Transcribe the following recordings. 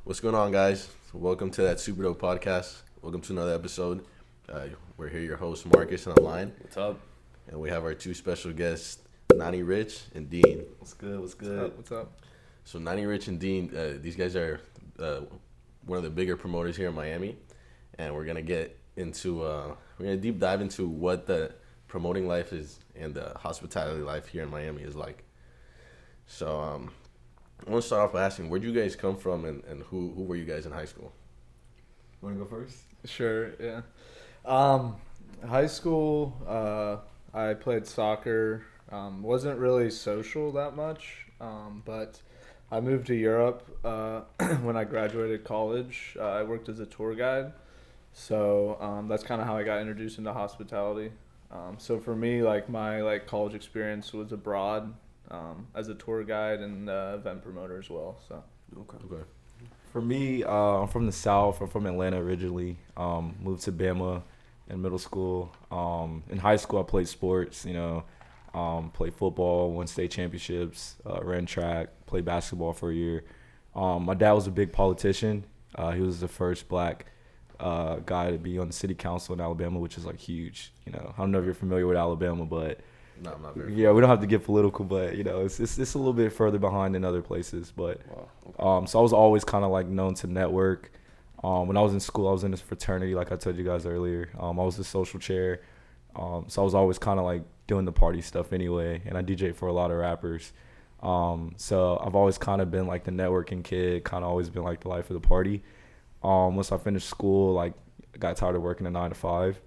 What's going on, guys? Welcome to that Super Dope podcast. Welcome to another episode. We're here, your host Marcus, and online, What's up? and we have our two special guests, Naniirich and Dean. What's good? What's good? What's up? So Naniirich and Dean, these guys are one of the bigger promoters here in Miami, and we're gonna get into we're gonna deep dive into what the promoting life is and the hospitality life here in Miami is like. So I want to start off by asking, where'd you guys come from, and who were you guys in high school? You want to go first? Sure, yeah. High school, I played soccer. Wasn't really social that much, but I moved to Europe when I graduated college. I worked as a tour guide, so that's kind of how I got introduced into hospitality. So for me, my college experience was abroad as a tour guide and event promoter as well. So Okay. For me, I'm from the South. I'm from Atlanta originally. Moved to Bama in middle school. In high school, I played sports. Played football, won state championships, ran track, played basketball for a year. My dad was a big politician. He was the first black guy to be on the city council in Alabama, which is like huge. I don't know if you're familiar with Alabama, but No, I'm not very. yeah, we don't have to get political, but it's a little bit further behind than other places. But so I was always kind of like known to network. When I was in school, I was in this fraternity, like I told you guys earlier. I was the social chair, so I was always kind of like doing the party stuff anyway, and I DJ for a lot of rappers. So I've always kind of been like the networking kid, kind of always been like the life of the party. Once I finished school, like I got tired of working a 9 to 5,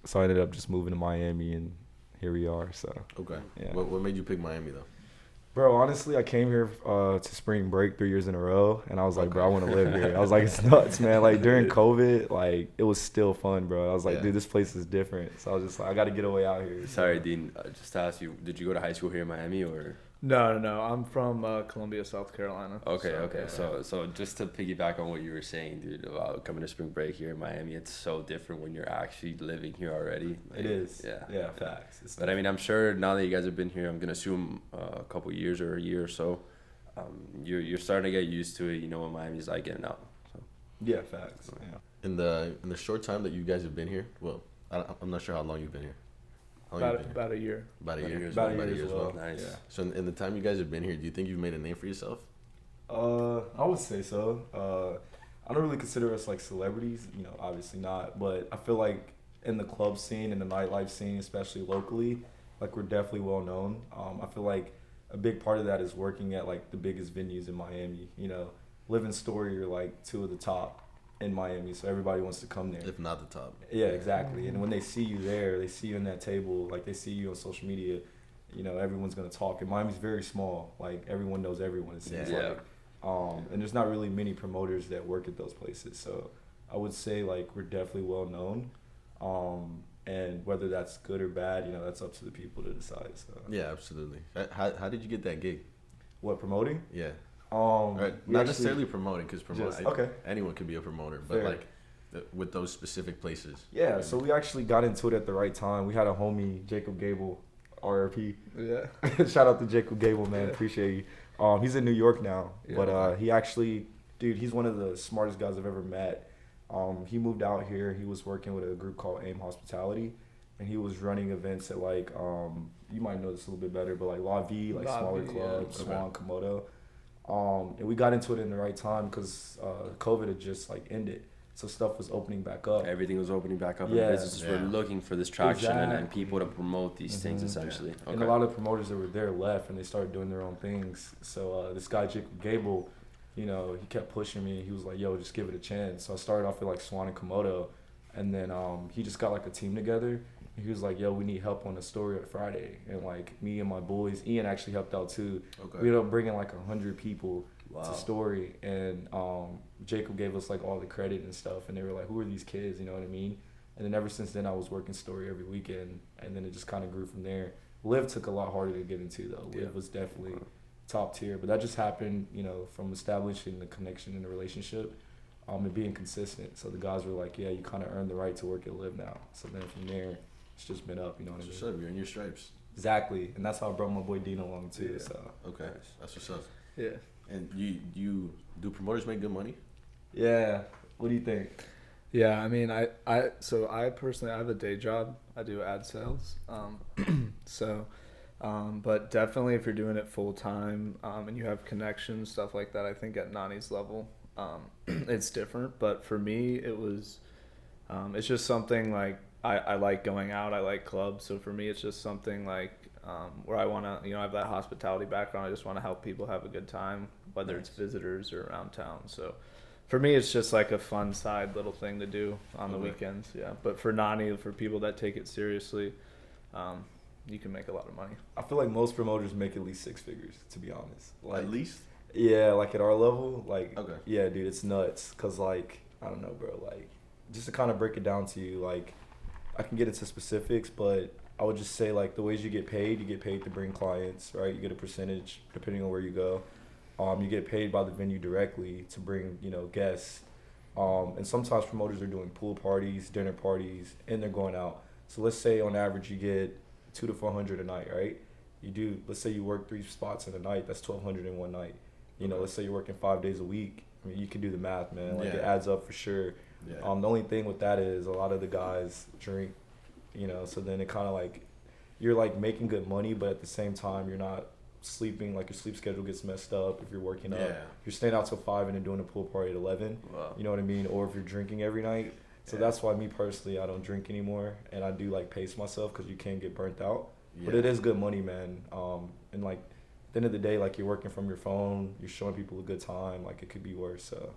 so I ended up just moving to Miami, and here we are. So Okay. Yeah. What made you pick Miami though? bro, honestly, I came here to spring break 3 years in a row, and I was like, Okay. bro, I want to live here. I was like, it's nuts, man. Like during COVID, like it was still fun, bro. I was like, Yeah. dude, this place is different. So I was just like, I got to get away out here. Sorry, Dean. Just to ask you, did you go to high school here in Miami or? no, I'm from Columbia, South Carolina. Okay. yeah. So just to piggyback on what you were saying, dude, about coming to spring break here in Miami, it's so different when you're actually living here already. It is. Yeah. Yeah, facts. It's But I mean, I'm sure now that you guys have been here, I'm gonna assume a couple years or a year or so, you're starting to get used to it. You know what Miami's like getting out. So. yeah, facts. Yeah. In the short time that you guys have been here, well, I'm not sure how long you've been here. How long you been here? About a year. About a year. About a About year as well. Nice. Yeah. So in the time you guys have been here, do you think you've made a name for yourself? I would say so. I don't really consider us like celebrities, obviously not. But I feel like in the club scene and the nightlife scene, especially locally, like we're definitely well known. I feel like a big part of that is working at like the biggest venues in Miami. Live and Story are like two of the top in Miami, so everybody wants to come there. If not the top. Yeah, exactly. And when they see you there, they see you in that table, like they see you on social media, everyone's gonna talk. And Miami's very small, like everyone knows everyone. It seems Yeah. like. And there's not really many promoters that work at those places, so I would say like we're definitely well known. And whether that's good or bad, that's up to the people to decide. So Yeah, absolutely. How did you get that gig? what promoting? Yeah. We Not actually- necessarily promoting, because okay. anyone can be a promoter, but Fair. like with those specific places. Yeah, so we actually got into it at the right time. We had a homie, Jacob Gable, RRP. Yeah. Shout out to Jacob Gable, man. Yeah. Appreciate you. He's in New York now, Yeah. but he actually, dude, he's one of the smartest guys I've ever met. He moved out here. He was working with a group called AIM Hospitality, and he was running events at like, you might know this a little bit better, but like LIV, like LIV, smaller yeah. clubs, Okay. Swan, Komodo. And we got into it in the right time because COVID had just like ended, so stuff was opening back up. Everything was opening back up, Yeah. and businesses were Yeah. looking for this traction and Exactly. people to promote these things Mhm. essentially. And a lot of promoters that were there left, and they started doing their own things. So this guy Jacob Gable, he kept pushing me. He was like, "Yo, just give it a chance." So I started off with like Swan and Komodo, and then he just got like a team together. And he was like, "Yo, we need help on the story at Friday." And like me and my boys, Ian actually helped out too. Okay. We ended up bringing like 100 people Wow. to story, and Jacob gave us like all the credit and stuff. And they were like, "Who are these kids?" You know what I mean? And then ever since then, I was working story every weekend, and then it just kind of grew from there. Live took a lot harder to get into though. Live Yeah. was definitely top tier, but that just happened, from establishing the connection in the relationship, and being consistent. So the guys were like, "Yeah, you kind of earned the right to work at Live now." So then from there, it's just been up. You know what I That's mean? what's up. You're in your stripes. Exactly, and that's how I brought my boy Dean along too. Yeah. So Okay. That's what's up. Yeah. And you do promoters make good money? Yeah. What do you think? Yeah, I mean, I personally, I have a day job. I do ad sales. But definitely if you're doing it full time, and you have connections, stuff like that, I think at Nani's level, it's different. But for me, it's just something like, I like going out. I like clubs. So for me, it's just something like, where I want to, I have that hospitality background. I just want to help people have a good time, whether it's visitors or around town. So for me, it's just like a fun side little thing to do on the weekends. Yeah. But for Nani, for people that take it seriously, you can make a lot of money. I feel like most promoters make at least 6 figures, to be honest. Like, At least? Yeah, like at our level, like, Okay. yeah, dude, it's nuts. Cause like, I don't know, bro. Like, just to kind of break it down to you, like, I can get into specifics, but I would just say like the ways you get paid to bring clients, right? You get a percentage depending on where you go. You get paid by the venue directly to bring, guests. And sometimes promoters are doing pool parties, dinner parties, and they're going out. So let's say on average you get $200 to $400 a night, right? Let's say you work 3 spots in a night, that's $1,200 in one night. Let's say you're working 5 days a week. I mean, you can do the math, man. Like, it adds up for sure. Yeah. The only thing with that is a lot of the guys drink, so then it kind of like, you're like making good money, but at the same time, you're not sleeping, like your sleep schedule gets messed up if you're working up. You're staying out till 5 and then doing a pool party at 11. Wow. You know what I mean? Or if you're drinking every night. So that's why me personally, I don't drink anymore, and I do like pace myself because you can get burnt out. Yeah. But it is good money, man. And like at the end of the day, like you're working from your phone, you're showing people a good time. Like it could be worse. So,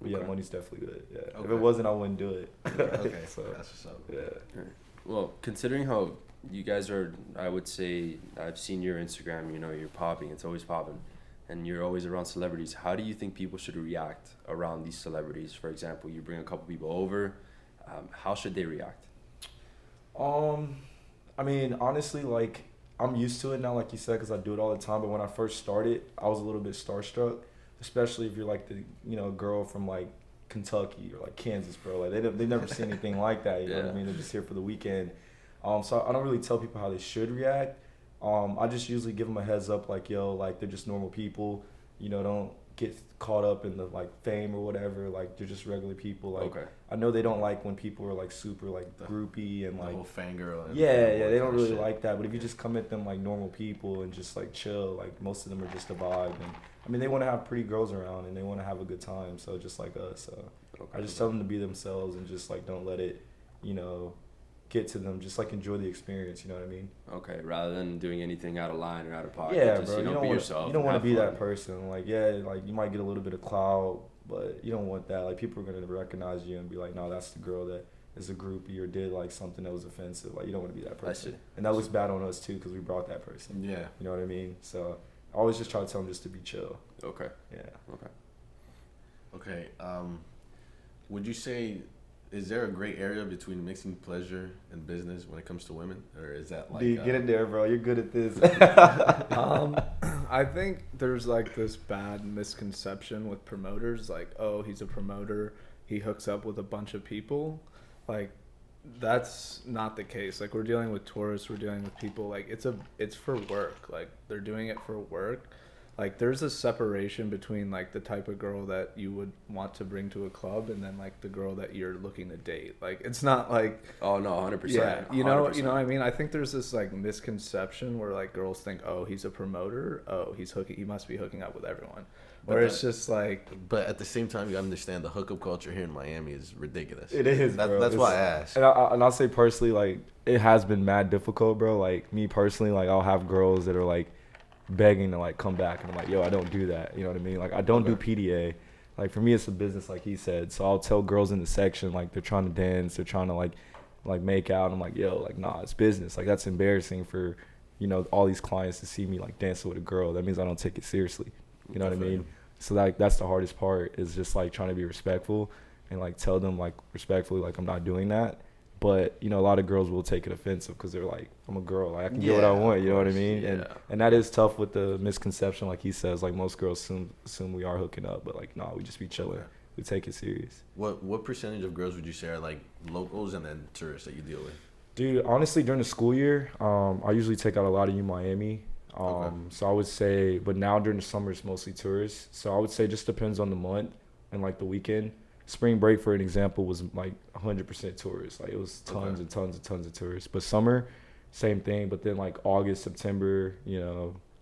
but yeah, money's definitely good. Yeah. Okay. If it wasn't, I wouldn't do it. Okay. So that's what's up. Yeah. Well, considering how you guys are, I would say, I've seen your Instagram, you're popping, it's always popping, and you're always around celebrities. How do you think people should react around these celebrities? For example, you bring a couple people over, how should they react? I mean, honestly, like, I'm used to it now, like you said, because I do it all the time, but when I first started, I was a little bit starstruck, especially if you're like the, girl from like Kentucky or like Kansas, bro. Like they never see anything like that, you know what I mean? They're just here for the weekend. So I don't really tell people how they should react. I just usually give them a heads up, like, yo, like, they're just normal people. Don't get caught up in the, like, fame or whatever. Like, they're just regular people. Like, I know they don't like when people are, like, super, like, groupie and, like... The whole fangirl. Yeah, they don't really like that. But if you just come at them like normal people and just, like, chill, like, most of them are just a vibe. And, I mean, they want to have pretty girls around and they want to have a good time. So, just like us. So, I just tell them to be themselves and just, like, don't let it, get to them. Just like enjoy the experience, you know what I mean? Okay, rather than doing anything out of line or out of pocket. Yeah, just, bro. You don't be want, yourself. you don't want to be fun. that person. Like, like you might get a little bit of clout, but you don't want that. Like, people are gonna recognize you and be like, no, that's the girl that is a groupie or did like something that was offensive. Like, you don't want to be that person. I see. And that looks bad on us too because we brought that person. Yeah. You know what I mean? So I always just try to tell them just to be chill. Okay. Yeah. Okay. Would you say, is there a gray area between mixing pleasure and business when it comes to women, or is that like? Dude, get in there, bro. You're good at this. I think there's like this bad misconception with promoters, like, oh, he's a promoter, he hooks up with a bunch of people. Like, that's not the case. Like, we're dealing with tourists, we're dealing with people, like, it's for work. Like, they're doing it for work. Like, there's a separation between, like, the type of girl that you would want to bring to a club and then, like, the girl that you're looking to date. Like, it's not like... Oh, no, 100%. Yeah, you know 100%. what I mean? I think there's this, like, misconception where, like, girls think, oh, he's a promoter. Oh, he must be hooking up with everyone. Or it's just, like... But at the same time, you understand the hookup culture here in Miami is ridiculous. It is, bro. That's why I asked. And I'll say personally, like, it has been mad difficult, bro. Like, me personally, like, I'll have girls that are, like, begging to like come back and I'm like, yo, I don't do that, you know what I mean? Like, I don't do PDA. Like, for me, it's a business, like he said. So I'll tell girls in the section, like, they're trying to dance, they're trying to like make out. I'm like, yo, like, nah, it's business. Like, that's embarrassing for, all these clients to see me like dancing with a girl. That means I don't take it seriously, you know what I mean? So like, that's the hardest part, is just like trying to be respectful and like tell them like respectfully, like, I'm not doing that. But, a lot of girls will take it offensive because they're like, I'm a girl. Like, I can get what I want, you know what I mean? Yeah. And that is tough with the misconception, like he says. Like, most girls assume we are hooking up. But, like, nah, we just be chilling. Okay. We take it serious. What percentage of girls would you say are, like, locals and then tourists that you deal with? Dude, honestly, during the school year, I usually take out a lot of Miami. So I would say, but now during the summer, it's mostly tourists. So I would say it just depends on the month. and like the weekend. Spring break, for an example, was like 100% tourists. Like it was tons and tons and tons of tourists. But summer, same thing. But then like August, September,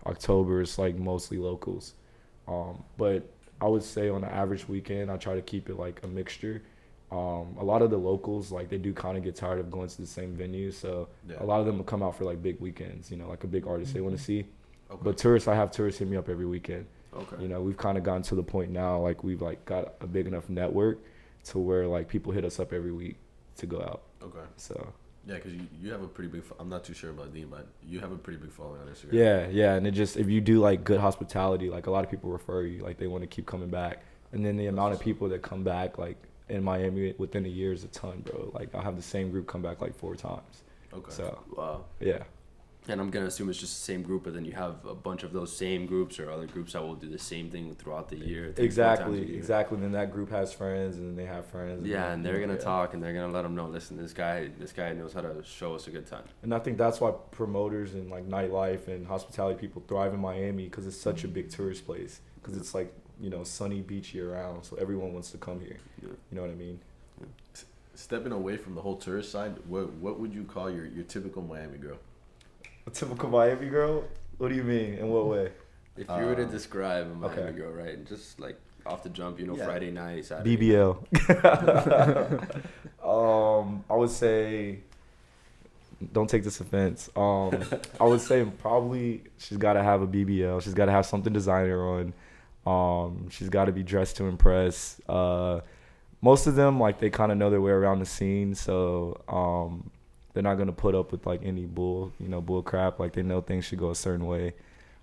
October, it's like mostly locals. But I would say on an average weekend, I try to keep it like a mixture. A lot of the locals, like they do kind of get tired of going to the same venues. So a lot of them will come out for like big weekends, like a big artist they want to see. Okay. But tourists, I have tourists hit me up every weekend. Okay. We've kind of gotten to the point now, like we've like got a big enough network to where like people hit us up every week to go out. Okay. So. Yeah, because you have a pretty big. I'm not too sure about Dean, but you have a pretty big following on Instagram. Yeah, and it just if you do like good hospitality, like a lot of people refer you, like they want to keep coming back, and then the amount of people that come back, like in Miami within a year is a ton, bro. Like I'll have the same group come back like 4 times. Okay. So. Wow. Yeah. And I'm going to assume it's just the same group, but then you have a bunch of those same groups or other groups that will do the same thing throughout the year. Exactly. Then that group has friends, and then they have friends. And they're going to talk, and they're going to let them know, listen, this guy knows how to show us a good time. And I think that's why promoters and like nightlife and hospitality people thrive in Miami, because it's such a big tourist place. Because it's like, sunny beach year round, so everyone wants to come here. Yeah. You know what I mean? Yeah. Stepping away from the whole tourist side, what would you call your typical Miami girl? A typical Miami girl? What do you mean? In what way? If you were to describe a Miami girl, right? Just like off the jump, Friday night, Saturday. BBL. I would say, don't take this offense. I would say probably she's got to have a BBL. She's got to have something designer on. She's got to be dressed to impress. Most of them, like, they kind of know their way around the scene, so they're not gonna put up with like any bull crap. Like they know things should go a certain way.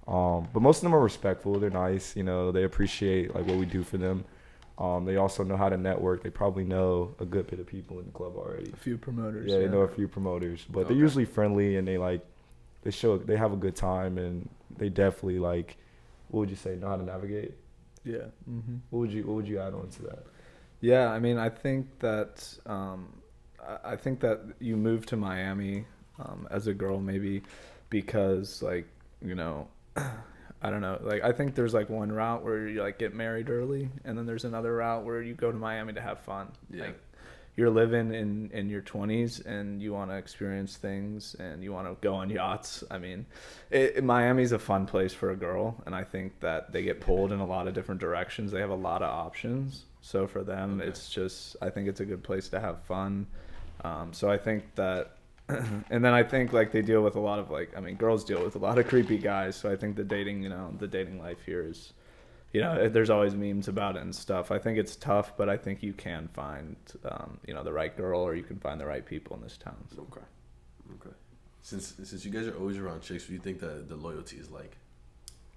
But most of them are respectful. They're nice. They appreciate like what we do for them. They also know how to network. They probably know a good bit of people in the club already. A few promoters. Yeah, they know a few promoters, but they're usually friendly and they have a good time, and they definitely like, what would you say, know how to navigate? Yeah. Mm-hmm. What would you add on to that? Yeah, I mean, I think that you moved to Miami as a girl maybe because like, I don't know, like I think there's like one route where you like get married early, and then there's another route where you go to Miami to have fun. Yeah. Like you're living in your 20s and you want to experience things and you want to go on yachts. I mean, Miami's a fun place for a girl, and I think that they get pulled in a lot of different directions. They have a lot of options. So for them, it's just, I think it's a good place to have fun. So I think that, and then I think like they deal with a lot of like, I mean, girls deal with a lot of creepy guys. So I think the dating life here is, there's always memes about it and stuff. I think it's tough, but I think you can find, the right girl, or you can find the right people in this town. So. Okay. Since you guys are always around chicks, what do you think the loyalty is like?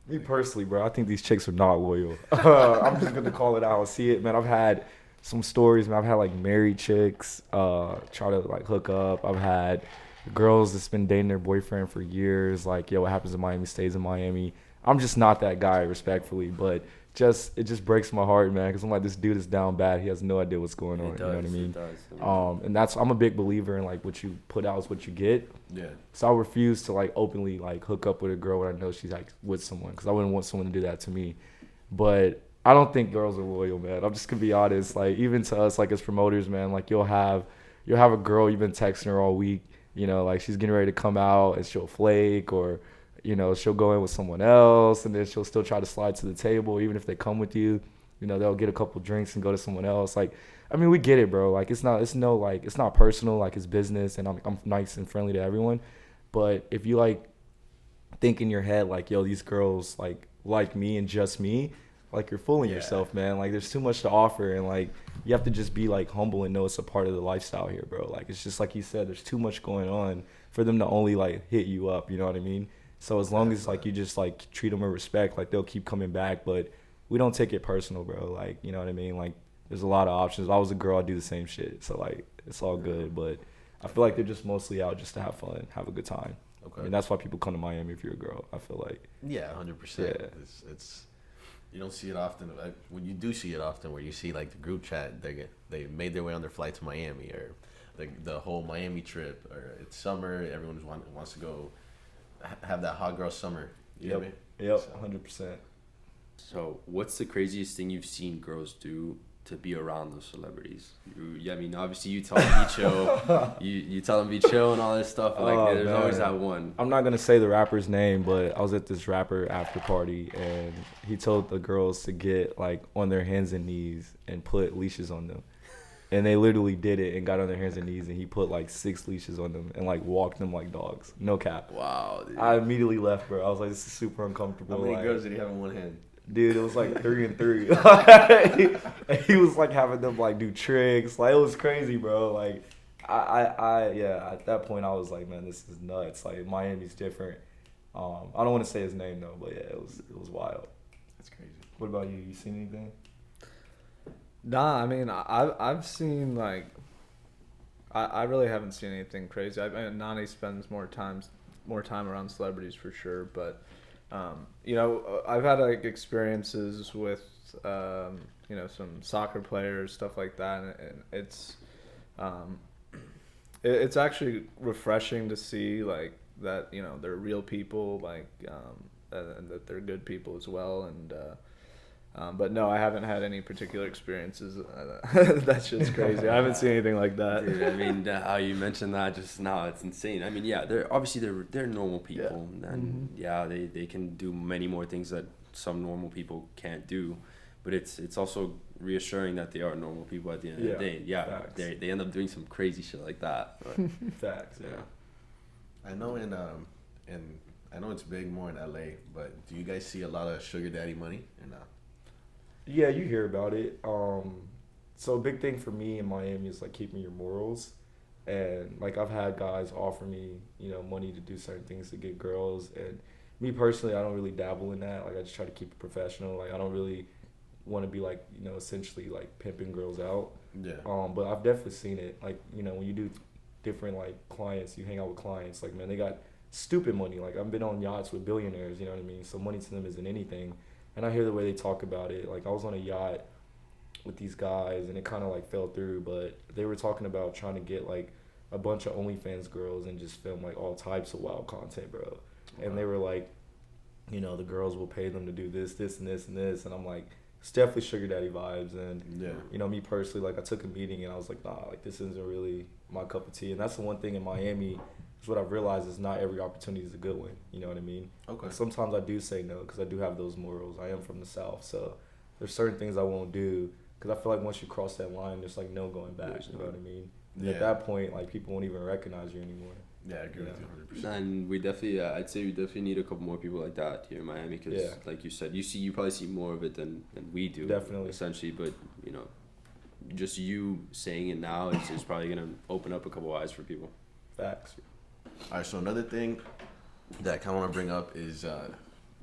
Me personally, bro, I think these chicks are not loyal. I'm just going to call it out. See it, man. I've had some stories, man. I've had, like, married chicks try to, like, hook up. I've had girls that's been dating their boyfriend for years. Like, what happens in Miami stays in Miami. I'm just not that guy, respectfully. But it just breaks my heart, man, because I'm like, this dude is down bad. He has no idea what's going on. You know what I mean? It does. And I'm a big believer in, like, what you put out is what you get. Yeah. So I refuse to, like, openly, like, hook up with a girl when I know she's, like, with someone, because I wouldn't want someone to do that to me. But I don't think girls are loyal, man. I'm just going to be honest. Like, even to us, like, as promoters, man, like, you'll have a girl, you've been texting her all week, like, she's getting ready to come out and she'll flake, or she'll go in with someone else, and then she'll still try to slide to the table. Even if they come with you, they'll get a couple drinks and go to someone else. Like, I mean, we get it, bro. Like, it's not personal. Like, it's business, and I'm nice and friendly to everyone. But if you, like, think in your head, like, these girls, like me and just me, like, you're fooling yourself, man. Like, there's too much to offer, and, like, you have to just be, like, humble and know it's a part of the lifestyle here, bro. Like, it's just like you said, there's too much going on for them to only, like, hit you up, you know what I mean? So as long as, like, you just, like, treat them with respect, like, they'll keep coming back. But we don't take it personal, bro. Like, you know what I mean? Like, there's a lot of options. If I was a girl, I'd do the same shit. So, like, it's all good. But I feel like they're just mostly out just to have fun, have a good time. Okay. I mean, that's why people come to Miami if you're a girl, I feel like. Yeah, 100%. Yeah. It's you don't see it often. When you do see it often, where you see, like, the group chat, they made their way on their flight to Miami, or like the whole Miami trip, or it's summer, everyone wants to go have that hot girl summer. You know what I mean? Yep, 100%. So, what's the craziest thing you've seen girls do to be around those celebrities? I mean, obviously you tell them be chill, you tell them be chill and all this stuff. But like, there's always that one. I'm not gonna say the rapper's name, but I was at this rapper after party, and he told the girls to get like on their hands and knees and put leashes on them. And they literally did it and got on their hands and knees, and he put like 6 leashes on them and like walked them like dogs. No cap. Wow, dude. I immediately left, bro. I was like, this is super uncomfortable. How many like, girls did he have in one hand? Dude, it was like 3 and 3. He was like having them like do tricks. Like, it was crazy, bro. Like, yeah, at that point I was like, man, this is nuts. Like, Miami's different. I don't want to say his name though, but yeah, it was wild. That's crazy. What about you? You seen anything? Nah, I mean, I've seen like, I really haven't seen anything crazy. Nani spends more time around celebrities for sure, but you know, I've had like experiences with you know, some soccer players, stuff like that, and it's actually refreshing to see like that, you know, they're real people, like and that they're good people as well, and but no, I haven't had any particular experiences. That shit's crazy. I haven't seen anything like that. Dude, I mean, how you mentioned that just now, it's insane. I mean, yeah, they're normal people, and yeah, they can do many more things that some normal people can't do, but it's also reassuring that they are normal people at the end of the day. Yeah, facts. they end up doing some crazy shit like that. But, Facts. yeah. I know I know it's big more in LA, but do you guys see a lot of sugar daddy money or not? Yeah, you hear about it. So a big thing for me in Miami is like keeping your morals, and like I've had guys offer me, you know, money to do certain things to get girls, and me personally, I don't really dabble in that. Like, I just try to keep it professional. Like, I don't really want to be like, you know, essentially like pimping girls out. Yeah. But I've definitely seen it. Like, you know, when you do different like clients, you hang out with clients. Like, man, they got stupid money. Like, I've been on yachts with billionaires. You know what I mean? So money to them isn't anything. And I hear the way they talk about it. Like, I was on a yacht with these guys, and it kind of, like, fell through. But they were talking about trying to get, like, a bunch of OnlyFans girls and just film, like, all types of wild content, bro. Okay. And they were like, you know, the girls will pay them to do this, this, and this, and this. And I'm like, it's definitely sugar daddy vibes. And, you know, me personally, like, I took a meeting, and I was like, nah, like, this isn't really my cup of tea. And that's the one thing in Miami – what I've realized is not every opportunity is a good one. You know what I mean? Okay. Like, sometimes I do say no because I do have those morals. I am from the South, so there's certain things I won't do because I feel like once you cross that line, there's like no going back. You know what I mean? And at that point, like, people won't even recognize you anymore. Yeah, I agree with you 100%. And we definitely, I'd say we definitely need a couple more people like that here in Miami because, like you said, you probably see more of it than we do. Definitely. Essentially, but you know, just you saying it now is probably gonna open up a couple eyes for people. Facts. All right, so another thing that I kind of want to bring up is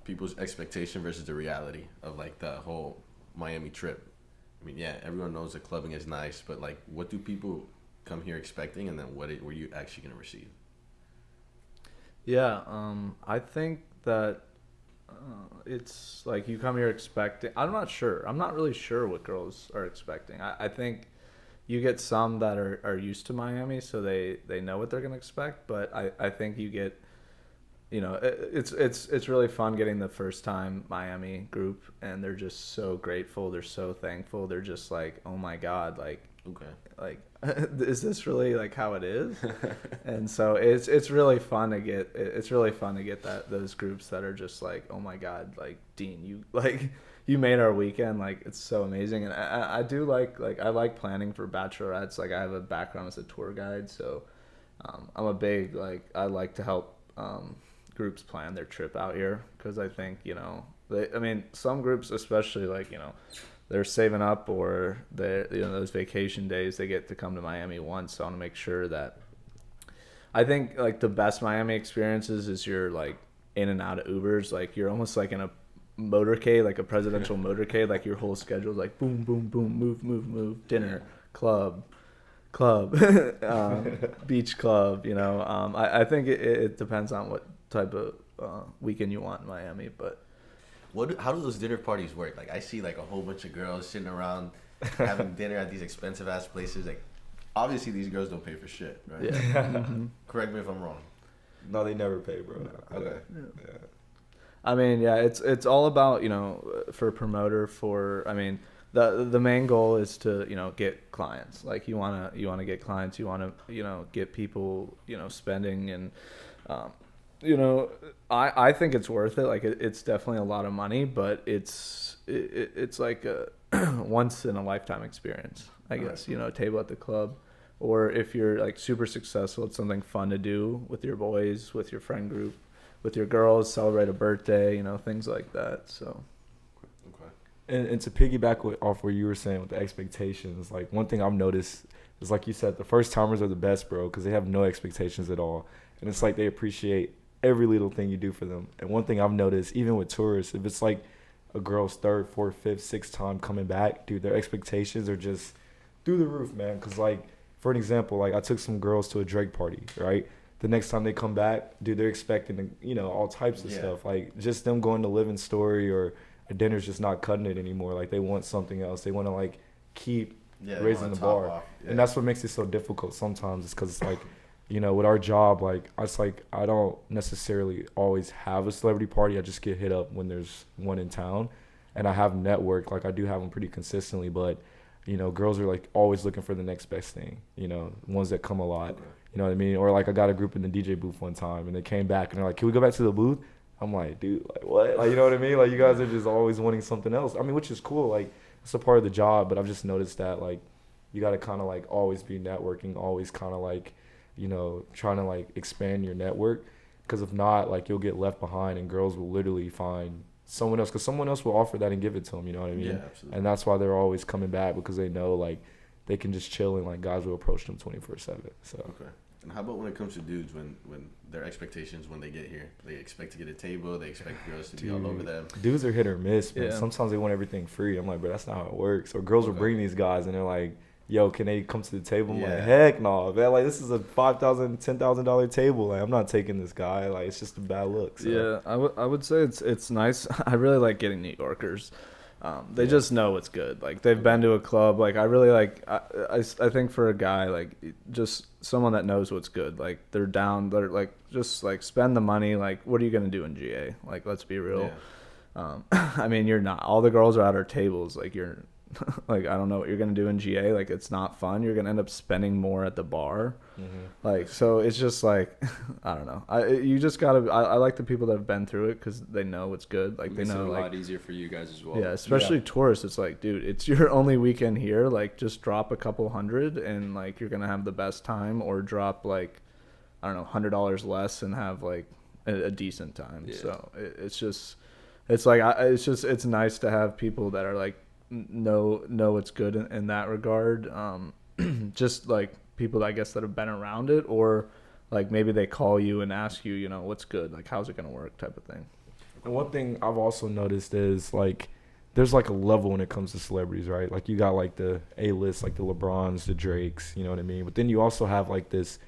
people's expectation versus the reality of, like, the whole Miami trip. I mean, yeah, everyone knows that clubbing is nice, but, like, what do people come here expecting, and then what were you actually going to receive? Yeah, I think that it's, like, you come here expecting... I'm not sure. I'm not really sure what girls are expecting. I think... You get some that are used to Miami, so they know what they're gonna expect. But I think you get, you know, it's really fun getting the first time Miami group, and they're just so grateful. They're so thankful. They're just like, oh my God, like, okay, like, is this really like how it is? And so it's really fun to get. It's really fun to get those groups that are just like, oh my God, like, Dean, you like. You made our weekend, like, it's so amazing. And I do like I like planning for bachelorettes. Like, I have a background as a tour guide, so I'm a big, like, I like to help groups plan their trip out here because I think, you know, some groups especially, like, you know, they're saving up, or they, you know, those vacation days they get to come to Miami once. So I want to make sure that I think, like, the best Miami experiences is you're, like, in and out of Ubers. Like, you're almost like in a motorcade, like a presidential motorcade. Like, your whole schedule is like boom, boom, boom, move, dinner, club, beach club. You know, I think it depends on what type of weekend you want in Miami. But how do those dinner parties work? Like, I see, like, a whole bunch of girls sitting around having dinner at these expensive ass places. Like, obviously these girls don't pay for shit, right? Yeah. Correct me if I'm wrong. No, they never pay, bro. Okay. Yeah. I mean, yeah, it's all about, for a promoter, the main goal is to, get clients. Like you wanna get clients, you wanna, get people, spending, and I think it's worth it. Like it's definitely a lot of money, but it's like a once in a lifetime experience, I guess. A table at the club, or if you're like super successful, it's something fun to do with your boys, with your friend group, with your girls, celebrate a birthday, things like that. So. And to piggyback off what you were saying with the expectations, like one thing I've noticed is, like you said, the first timers are the best, bro, because they have no expectations at all. And it's like they appreciate every little thing you do for them. And one thing I've noticed, even with tourists, if it's like a girl's third, fourth, fifth, sixth time coming back, dude, their expectations are just through the roof, man. Because, like, for an example, like I took some girls to a Drake party, right? The next time they come back, dude, they're expecting, all types of stuff. Like just them going to Live in Story, or a dinner's just not cutting it anymore. Like they want something else. They want to like keep raising the bar. And that's what makes it so difficult sometimes, is because it's like, with our job, like it's like I don't necessarily always have a celebrity party. I just get hit up when there's one in town, and I have network. Like I do have them pretty consistently, but girls are like always looking for the next best thing. Ones that come a lot. You know what I mean? Or like I got a group in the DJ booth one time, and they came back and they're like, "Can we go back to the booth?" I'm like, dude, like what? Like, you know what I mean? Like you guys are just always wanting something else. I mean, which is cool. Like it's a part of the job, but I've just noticed that like you got to kind of like always be networking, always kind of like, trying to like expand your network. Because if not, like you'll get left behind, and girls will literally find someone else, because someone else will offer that and give it to them. You know what I mean? Yeah, absolutely. And that's why they're always coming back, because they know like they can just chill, and like guys will approach them 24/7. So. Okay. And how about when it comes to dudes, when their expectations when they get here? They expect to get a table, they expect girls to be all over them. Dudes are hit or miss, man. Yeah. Sometimes they want everything free. I'm like, bro, that's not how it works. Or girls will bring these guys, and they're like, yo, can they come to the table? I'm like, heck no, man. Like, this is a $5,000, $10,000 table. Like, I'm not taking this guy. Like, it's just a bad look. So. Yeah, I would say it's nice. I really like getting New Yorkers. They just know what's good. Like they've been to a club. Like I really like. I think for a guy, like just someone that knows what's good. Like they're down. They're like just like spend the money. Like what are you gonna do in GA? Like let's be real. Yeah. I mean you're not. All the girls are at our tables. Like you're. Like I don't know what you're gonna do in GA. Like it's not fun. You're gonna end up spending more at the bar. Mm-hmm. Like so, it's just like I don't know. You just gotta. I like the people that have been through it, because they know what's good. Like they know, it a like lot easier for you guys as well. Yeah, especially tourists. It's like, dude, it's your only weekend here. Like just drop a couple hundred, and like you're gonna have the best time. Or drop like I don't know, $100 less, and have like a decent time. Yeah. So it's nice to have people that are like. Know it's good in that regard. Just like people I guess that have been around it, or like maybe they call you and ask you, what's good, like how's it gonna work, type of thing. And one thing I've also noticed is like there's like a level when it comes to celebrities, right? Like you got like the A-list, like the LeBrons, the Drakes, you know what I mean? But then you also have like this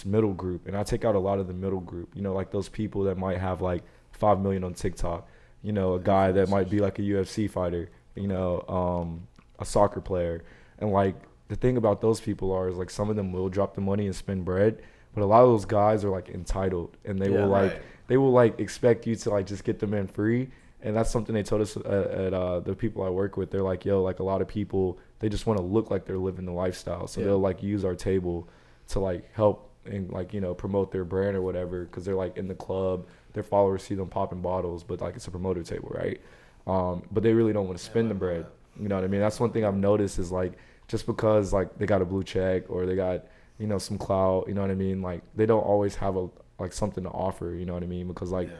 middle group, and I take out a lot of the middle group, like those people that might have like 5 million on TikTok, a guy that might be like a UFC fighter, a soccer player. And like the thing about those people is like some of them will drop the money and spend bread, but a lot of those guys are like entitled, and they will like expect you to like just get them in free. And that's something they told us at the people I work with. They're like, yo, like a lot of people, they just want to look like they're living the lifestyle, so they'll like use our table to like help and like promote their brand or whatever, because they're like in the club, their followers see them popping bottles, but like it's a promoter table, right? But they really don't want to spend the bread. You know what I mean? That's one thing I've noticed is like just because like they got a blue check or they got some clout, you know what I mean? Like they don't always have like something to offer, you know what I mean? Because like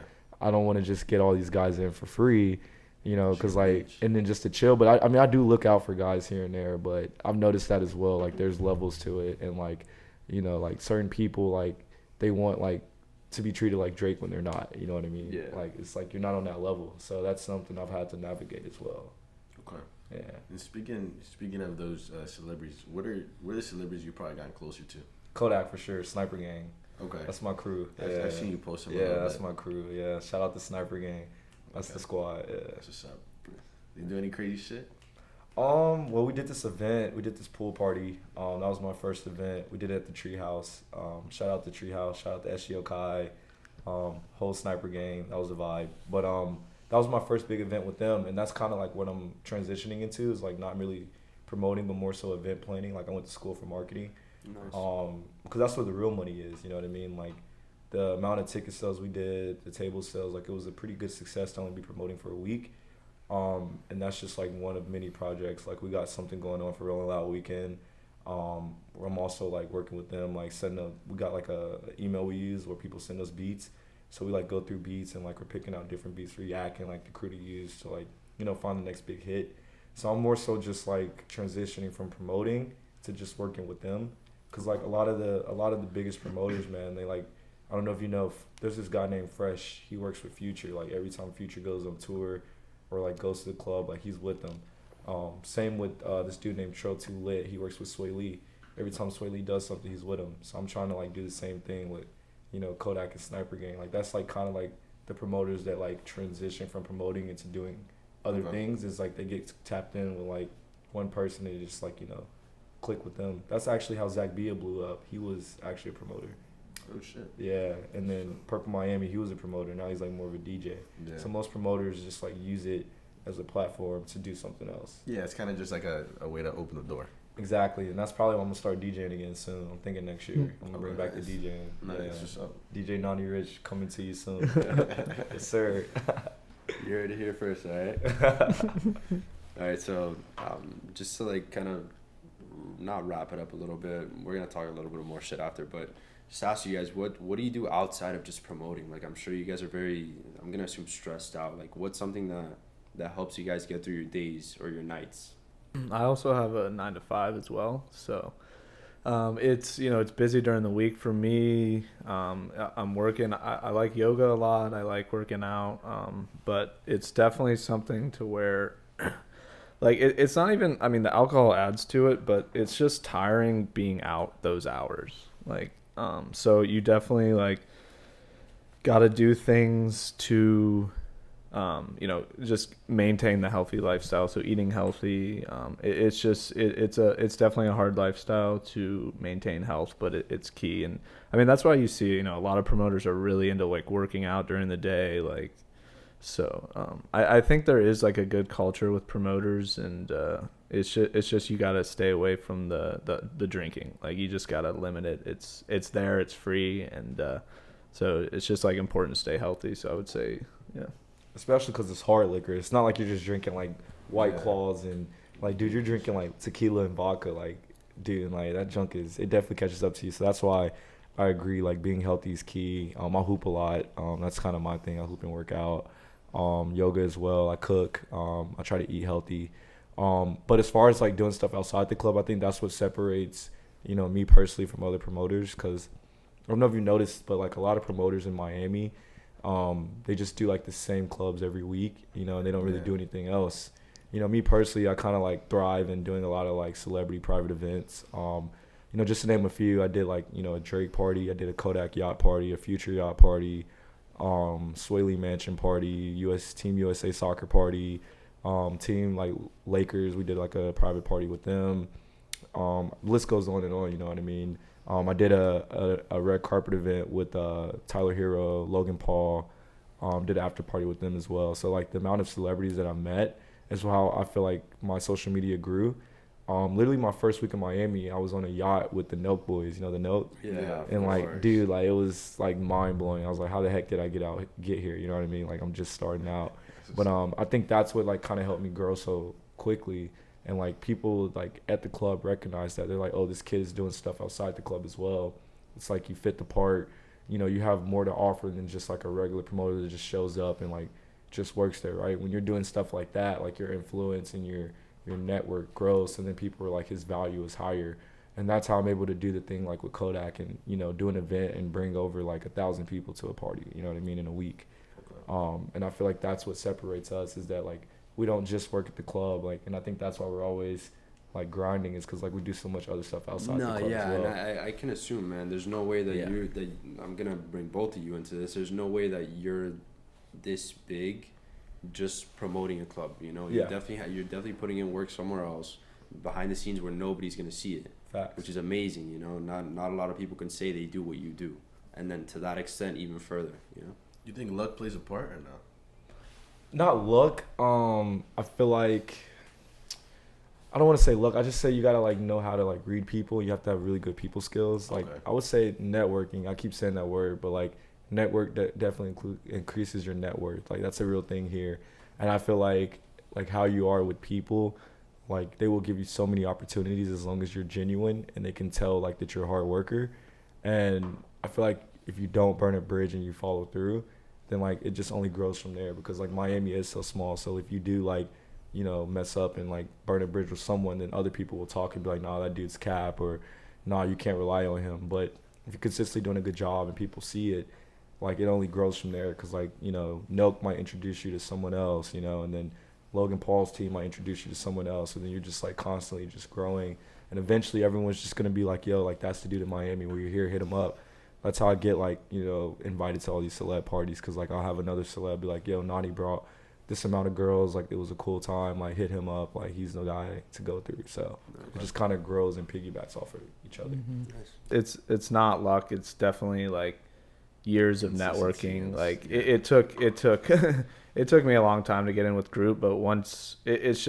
I don't want to just get all these guys in for free, because like and then just to chill. But I mean I do look out for guys here and there, but I've noticed that as well. Like there's levels to it, and like like certain people like they want like to be treated like Drake when they're not, you know what I mean? Yeah. Like it's like you're not on that level. So that's something I've had to navigate as well. Okay. Yeah. And speaking of those celebrities, what are the celebrities you probably gotten closer to? Kodak for sure, Sniper Gang. Okay. That's my crew. I've seen you post some. Yeah, that's my crew. Yeah, shout out to Sniper Gang. That's the squad. Yeah. That's what's up. You do any crazy shit? Well, we did this event. We did this pool party. That was my first event. We did it at the Treehouse. Shout out to Treehouse. Shout out to SGO Kai. whole sniper gang. That was a vibe. But that was my first big event with them, and that's kind of like what I'm transitioning into, is like not really promoting, but more so event planning. Like I went to school for marketing. Nice. Because that's where the real money is. You know what I mean? Like the amount of ticket sales we did, the table sales, like it was a pretty good success to only be promoting for a week. And that's just like one of many projects. Like we got something going on for Rolling Loud Weekend. Where I'm also like working with them, like we got like a email we use where people send us beats. So we like go through beats and like we're picking out different beats for Yak and like the crew to use to like, find the next big hit. So I'm more so just like transitioning from promoting to just working with them. Cause like a lot of the biggest promoters, man, they like, I don't know if you know, there's this guy named Fresh. He works with Future. Like every time Future goes on tour or like goes to the club, like he's with them. Same with this dude named Tro Too Lit. He works with Sway Lee. Every time Sway Lee does something, he's with him. So I'm trying to like do the same thing with, Kodak and Sniper Gang. Like that's like kind of like the promoters that like transition from promoting into doing other things. Is like they get tapped in with like one person and just like click with them. That's actually how Zach Bia blew up. He was actually a promoter. Oh shit. Yeah, and then Purple Miami, he was a promoter. Now he's like more of a DJ. Yeah. So most promoters just like use it as a platform to do something else. Yeah, it's kind of just like a way to open the door. Exactly, and that's probably why I'm gonna start DJing again soon. I'm thinking next year I'm gonna bring back the DJing. Nice. Yeah. DJ Naniirich coming to you soon. Yes, sir. You heard it here first, all right? All right, so just to like kind of not wrap it up a little bit, we're gonna talk a little bit more shit after, but just ask you guys, what do you do outside of just promoting? Like I'm sure you guys are very, I'm gonna assume, stressed out. Like what's something that helps you guys get through your days or your nights? I also have a 9 to 5 as well, so it's it's busy during the week for me. I'm working. I like yoga a lot. I like working out, but it's definitely something to where like it's not even. I mean, the alcohol adds to it, but it's just tiring being out those hours. Like so you definitely like got to do things to just maintain the healthy lifestyle. So eating healthy, it's definitely a hard lifestyle to maintain health, but it's key. And I mean, that's why you see, a lot of promoters are really into like working out during the day. Like, so, I think there is like a good culture with promoters, and, it's just, you got to stay away from the drinking. Like you just got to limit it. It's there, it's free. And, so it's just like important to stay healthy. So I would say, yeah. Especially because it's hard liquor. It's not like you're just drinking like White Claws and like, dude, you're drinking like tequila and vodka. Like, dude, like that junk it definitely catches up to you. So that's why I agree. Like being healthy is key. I hoop a lot. That's kind of my thing. I hoop and work out. Yoga as well. I cook. I try to eat healthy. But as far as like doing stuff outside the club, I think that's what separates, me personally from other promoters. Because I don't know if you noticed, but like a lot of promoters in Miami, they just do like the same clubs every week, and they don't really do anything else. Me personally, I kind of like thrive in doing a lot of like celebrity private events. Just to name a few, I did like, a Drake party, I did a Kodak yacht party, a Future yacht party, Sway Lee Mansion party, Team USA soccer party, team like Lakers, we did like a private party with them. List goes on and on, you know what I mean? I did a red carpet event with Tyler Hero, Logan Paul, did an after party with them as well. So like the amount of celebrities that I met is how I feel like my social media grew. Literally my first week in Miami, I was on a yacht with the Nelk boys, the Nelk? Yeah. And like, dude, like it was like mind blowing. I was like, how the heck did I get here? You know what I mean? Like I'm just starting out. But I think that's what like kind of helped me grow so quickly. And like people like at the club recognize that. They're like, oh, this kid is doing stuff outside the club as well. It's like you fit the part. You have more to offer than just like a regular promoter that just shows up and like just works there, right? When you're doing stuff like that, like your influence and your network grows, and then people are like, his value is higher. And that's how I'm able to do the thing like with Kodak and do an event and bring over like 1,000 people to a party. You know what I mean, in a week. And I feel like that's what separates us, is that like we don't just work at the club, like, and I think that's why we're always like grinding, is because like we do so much other stuff outside the club as well. And I can assume, man, there's no way that I'm gonna bring both of you into this. There's no way that you're this big just promoting a club. You're definitely putting in work somewhere else behind the scenes where nobody's gonna see it. Facts. Which is amazing. Not a lot of people can say they do what you do, and then to that extent even further, you know? You think luck plays a part or no? Not luck. I feel like I don't want to say luck. I just say you gotta like know how to like read people. You have to have really good people skills. Like Okay. I would say networking. I keep saying that word, but like network definitely increases your net worth. Like that's a real thing here. And I feel like how you are with people, like they will give you so many opportunities as long as you're genuine and they can tell like that you're a hard worker. And I feel like if you don't burn a bridge and you follow through, then like it just only grows from there, because like Miami is so small. So if you do like, you know, mess up and like burn a bridge with someone, then other people will talk and be like, nah, that dude's cap, or nah, you can't rely on him. But if you're consistently doing a good job and people see it, like it only grows from there. Because like, you know, Nelk might introduce you to someone else, you know, and then Logan Paul's team might introduce you to someone else, and then you're just like constantly just growing, and eventually everyone's just gonna be like, yo, like that's the dude in Miami, where you're here, hit him up. That's how I get like, you know, invited to all these celeb parties, because like I'll have another celeb be like, yo, Nani brought this amount of girls, like it was a cool time, like hit him up, like he's the guy to go through. So it just kind of grows and piggybacks off of each other. Nice. It's not luck. It's definitely like years of networking. Yes. Like it took it took me a long time to get in with group, but once it's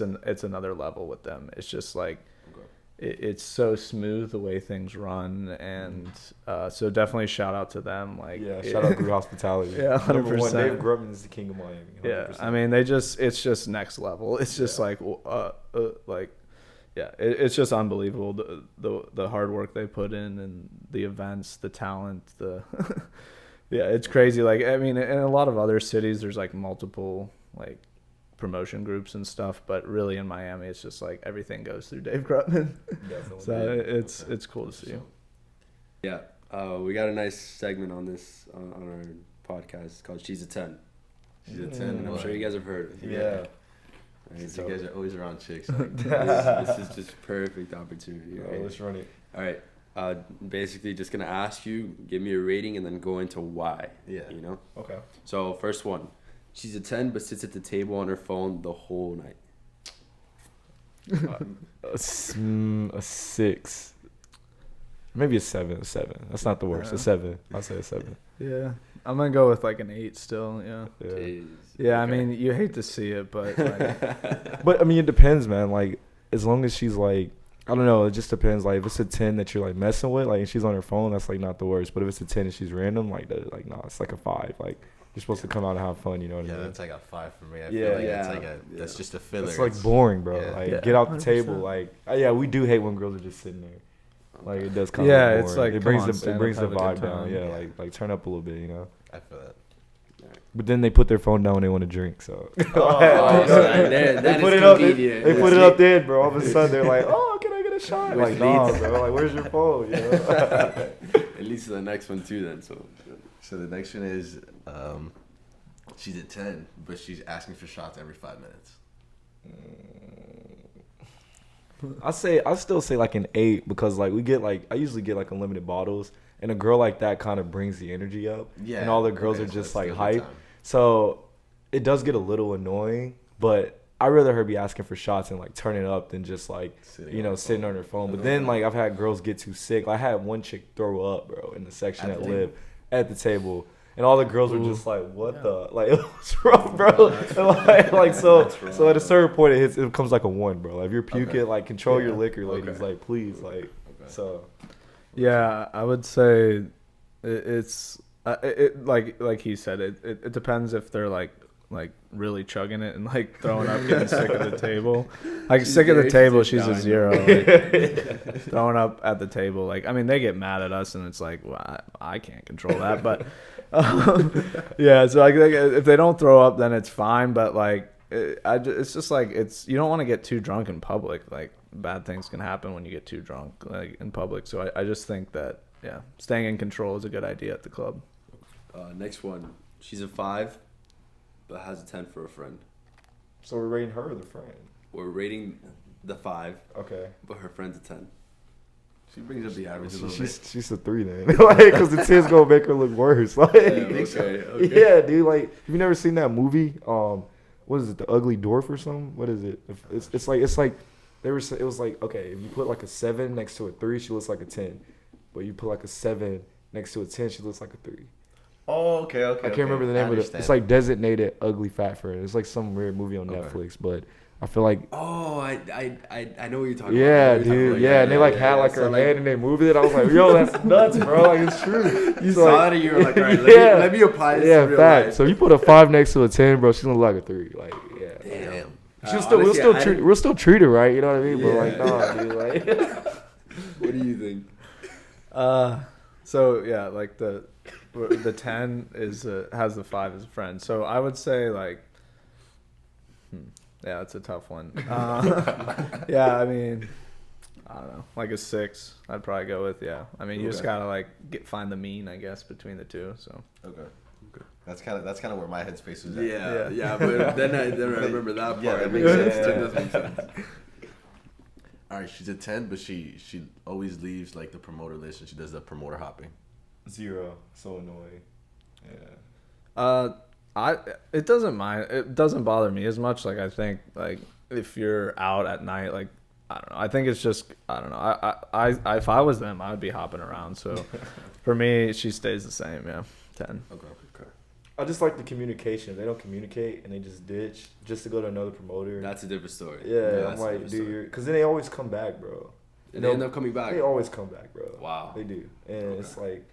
another level with them. It's just like it's so smooth the way things run, and so definitely shout out to them. Like Shout out Group Hospitality. Yeah, 100%. Number one, Dave Grubman is the king of Miami. 100%. Yeah, I mean it's just next level. It's just it's just unbelievable the hard work they put in, and the events, the talent, it's crazy. Like I mean, in a lot of other cities there's like multiple like promotion groups and stuff, but really in Miami it's just like everything goes through Dave Grutman. Definitely. So it's cool to see. Yeah, we got a nice segment on this on our podcast called She's a 10. She's a 10. And I'm sure you guys have heard of it. Yeah. Right, so you guys are always around chicks. Like, this is just perfect opportunity. Bro, Right? let's run it. All right. Basically, just gonna ask you, give me a rating, and then go into why. Yeah. You know. Okay. So first one, she's a 10, but sits at the table on her phone the whole night. A 6. Maybe a 7. That's not the worst. A 7. I'll say a 7. Yeah, I'm gonna go with like an 8 still. Yeah. Jeez. Yeah, Okay. I mean, you hate to see it, but like, But I mean, it depends, man. Like, as long as she's like, I don't know, it just depends. Like, if it's a 10 that you're like messing with, like, and she's on her phone, that's like not the worst. But if it's a 10 and she's random, like, nah, it's like a 5. Like, you're supposed to come out and have fun, you know what I yeah, mean? that's like a 5 for me. I Yeah. feel like Yeah. that's like that's just a filler. It's like boring, bro. Yeah. Like, Yeah, get out the 100%. table. Like, yeah, we do hate when girls are just sitting there. Like, it does kind Yeah, of it's boring. like, it come brings on, the stand brings up, the have a good vibe down. time. Yeah, like turn up a little bit, you know. I feel that. But then they put their phone down when they want to drink. So So that they is put it up. convenient. They put it up there, bro. All of a sudden they're like, "Oh, can I get a shot?" Which Like, nah, leads- bro. Like, where's your phone? You know. It leads to the next one too. Then So the next one is she's at 10, but she's asking for shots every 5 minutes. I still say like an 8, because like I usually get like unlimited bottles, and a girl like that kind of brings the energy up. Yeah. And all the girls okay, are so just it's like still a good hype. time. So it does get a little annoying, but I'd rather her be asking for shots and like turning up than just like, Sitting you on know, her sitting phone. on her phone. But then like I've had girls get too sick. I had one chick throw up, bro, in the section At at the LIV at the table. And all the girls were Ooh. just like, "What the like? What's wrong, bro?" like so. That's wrong. So at a certain point, it becomes like a 1, bro. Like if you're puking, Okay. like control your Yeah. liquor, ladies. Okay. Like please, like Okay. so. yeah, I would say it's like he said. It depends if they're like really chugging it and like throwing up, getting sick at the table. Like She's sick at the very table, sick she's a down. 0. Like, throwing up at the table, like I mean, they get mad at us, and it's like, well, I can't control that. But yeah, so like if they don't throw up, then it's fine. But like it's just like you don't want to get too drunk in public. Like bad things can happen when you get too drunk like in public. So I just think that staying in control is a good idea at the club. next one, she's a 5, but has a 10 for a friend. So we're rating her or the friend? We're rating the 5, Okay. but her friend's a 10. She brings up the average a little bit. She's a 3 then, like because the 10's gonna make her look worse. Like Okay. yeah, dude. Like have you never seen that movie? What is it? The Ugly Dwarf or something? What is it? It's like it was like, okay, if you put like a 7 next to a 3, she looks like a 10, but you put like a 7 next to a 10, she looks like a 3. Oh, okay. I can't remember the name of it. It's like Designated Ugly Fat Friend. It's like some weird movie on Netflix, but I feel like. Oh, I know what you're talking yeah, about. Dude. Yeah, and they like had like her hand and they moved it. I was like, yo, that's nuts, bro. Like it's true. You so, saw like, it and you were like, all right, let me apply this. Yeah, to real fact. life. So you put a 5 next to a 10, bro. She's gonna look like a 3. Like, yeah. Damn. We'll still treat her right. You know what I mean? But like, nah, dude. Like, what do you think? So yeah, like the 10 is has the 5 as a friend. So I would say like, yeah, it's a tough one. Yeah, I mean, I don't know, like a 6. I'd probably go with. Yeah, I mean, you just gotta like find the mean, I guess, between the two. So Okay. That's kind of where my headspace was at. Yeah. But then I remember that part. Yeah, that makes sense. That does make sense. All right, she's a 10, but she always leaves like the promoter list and she does the promoter hopping. 0. So annoying. Yeah. It doesn't bother me as much. Like I think like if you're out at night, like I don't know. I think it's just I don't know. I if I was them, I would be hopping around. So for me, she stays the same. Yeah, 10. Okay. I just like the communication. They don't communicate and they just ditch just to go to another promoter. That's a different story. Yeah, I'm like, dude, because then they always come back, bro. And they end up coming back. They always come back, bro. Wow. They do, and it's like,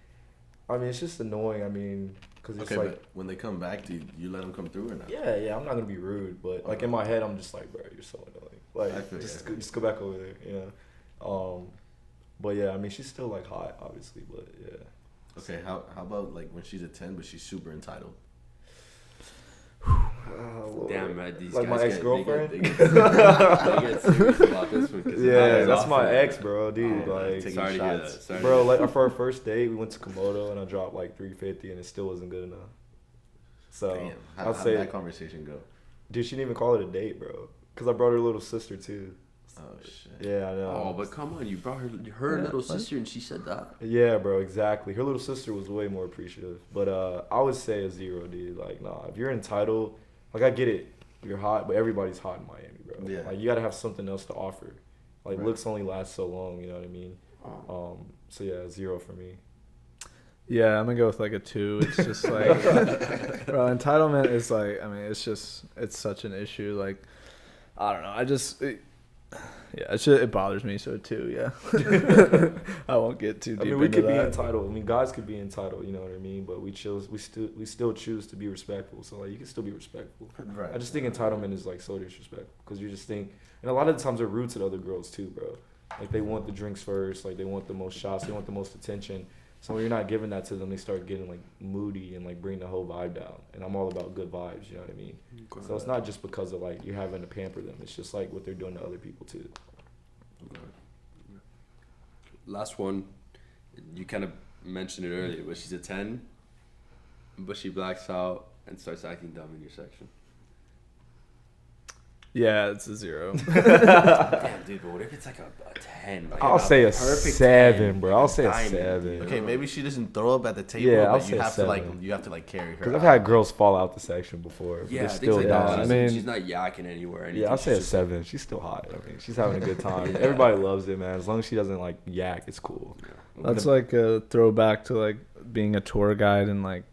I mean, it's just annoying. I mean, because it's like, but when they come back, do you let them come through or not? yeah, I'm not gonna be rude, but like in my head, I'm just like, bro, you're so annoying. Like, just go back over there, you know. But yeah, I mean, she's still like hot, obviously, but yeah. Okay, how about like when she's a 10 but she's super entitled? Damn, man, these like guys my ex-girlfriend. They get serious about this one. Yeah, that's my ex, bro, dude. Like, sorry to hear that. Bro, like for our first date, we went to Komodo and I dropped like $350 and it still wasn't good enough. So Damn, I'd how say did that conversation go? Dude, she didn't even call it a date, bro. Cause I brought her little sister too. Oh shit. Yeah, I know. Oh, but come on, you brought her little sister and she said that. Yeah, bro, exactly. Her little sister was way more appreciative. But I would say a 0, dude. Like, nah, if you're entitled, like I get it, you're hot, but everybody's hot in Miami, bro. Yeah. Like you gotta have something else to offer. Like Right. looks only last so long, you know what I mean? So yeah, 0 for me. Yeah, I'm gonna go with like a 2. It's just like, bro, entitlement is like, I mean, it's such an issue. Like, I don't know. It bothers me. So 2, yeah. I won't get too deep. I mean, we into could be that. entitled. I mean, guys could be entitled. You know what I mean? But we still choose to be respectful. So like, you can still be respectful. Right. I just think entitlement is like so disrespectful because you just think, and a lot of the times they're rude to the other girls too, bro. Like they want the drinks first, like they want the most shots, they want the most attention. So when you're not giving that to them, they start getting like moody and like bring the whole vibe down. And I'm all about good vibes, you know what I mean? Okay. So it's not just because of like you're having to pamper them. It's just like what they're doing to other people too. Okay. Last one, you kind of mentioned it earlier, but she's a 10, but she blacks out and starts acting dumb in your section. Yeah, it's a 0. Damn, dude, but what if it's like a 10? Like I'll say a perfect 7, 10, bro. I'll say a diamond, 7. dude. Okay, maybe she doesn't throw up at the table, Yeah, I'll but say you have to 7. like carry her. Because I've out. had girls fall out the section before. But Yeah, they're things still like down. that. I She's, mean- she's not yakking anywhere. Or anything. Yeah, I'll say a She's just- 7. She's still hot. I mean, she's having a good time. Everybody loves it, man. As long as she doesn't like yak, it's cool. That's like a throwback to like being a tour guide and like